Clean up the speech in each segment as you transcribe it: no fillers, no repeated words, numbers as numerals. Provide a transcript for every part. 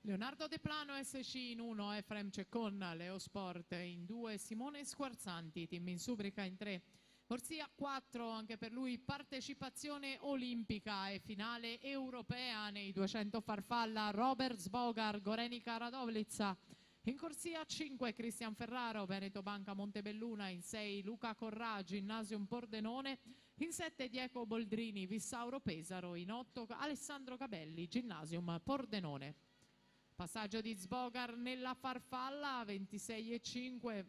Leonardo De Plano SC in 1, Efrem Ceccon, Leo Sport in 2, Simone Squarzanti, Team Insubrica in 3, Corsia 4, anche per lui partecipazione olimpica e finale europea nei 200 farfalla, Robert Sbogar, Gorenica Radovlitsa. In corsia 5 Cristian Ferraro, Veneto Banca Montebelluna, in 6 Luca Corrà, Ginnasium Pordenone, in 7 Diego Boldrini, Vissauro Pesaro, in 8 Alessandro Cabelli, Ginnasium Pordenone. Passaggio di Sbogar nella farfalla, 26,5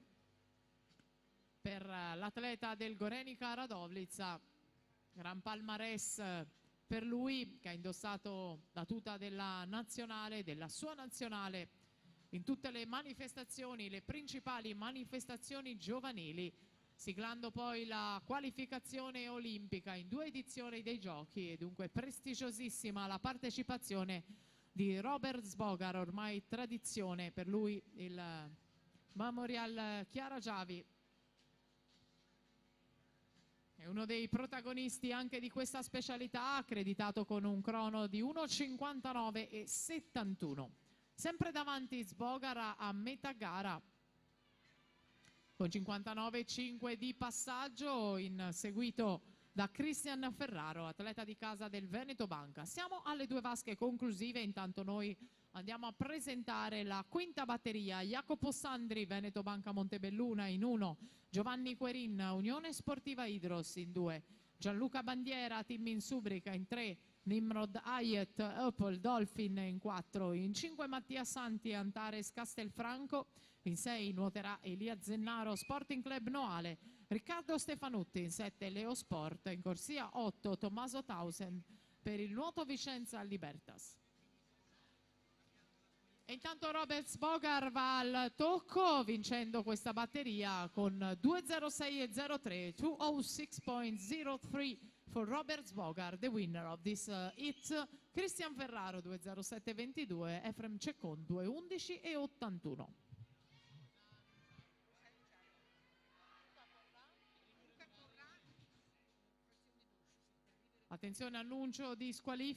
per l'atleta del Gorenica Radovlitsa. Gran palmarès per lui, che ha indossato la tuta della nazionale, della sua nazionale, in tutte le manifestazioni, le principali manifestazioni giovanili, siglando poi la qualificazione olimpica in 2 edizioni dei giochi, e dunque prestigiosissima la partecipazione di Robert Sbogar, ormai tradizione per lui il Memorial Chiara Giavi. È uno dei protagonisti anche di questa specialità, accreditato con un crono di 1,59,71. Sempre davanti Sbogar a metà gara con 59,5 di passaggio, seguito da Cristian Ferraro, atleta di casa del Veneto Banca. Siamo alle 2 vasche conclusive, intanto noi andiamo a presentare la quinta batteria. Jacopo Sandri, Veneto Banca Montebelluna in 1, Giovanni Querin, Unione Sportiva Idros in 2, Gianluca Bandiera, Team Insubrica in 3, Nimrod Hayet, Opel Dolphin in 4, in 5 Mattia Santi, Antares Castelfranco, in 6 nuoterà Elia Zennaro, Sporting Club Noale, Riccardo Stefanutti, in 7 Leo Sport, in corsia 8 Tommaso Tausen per il nuoto Vicenza Libertas. E intanto Robert Sbogar va al tocco vincendo questa batteria con 2.06.03, 206.03 for Robert Sbogar, the winner of this hit. Cristian Ferraro 2.07.22, Efrem Ceccon 2.11.81. Attenzione, annuncio di squalifica.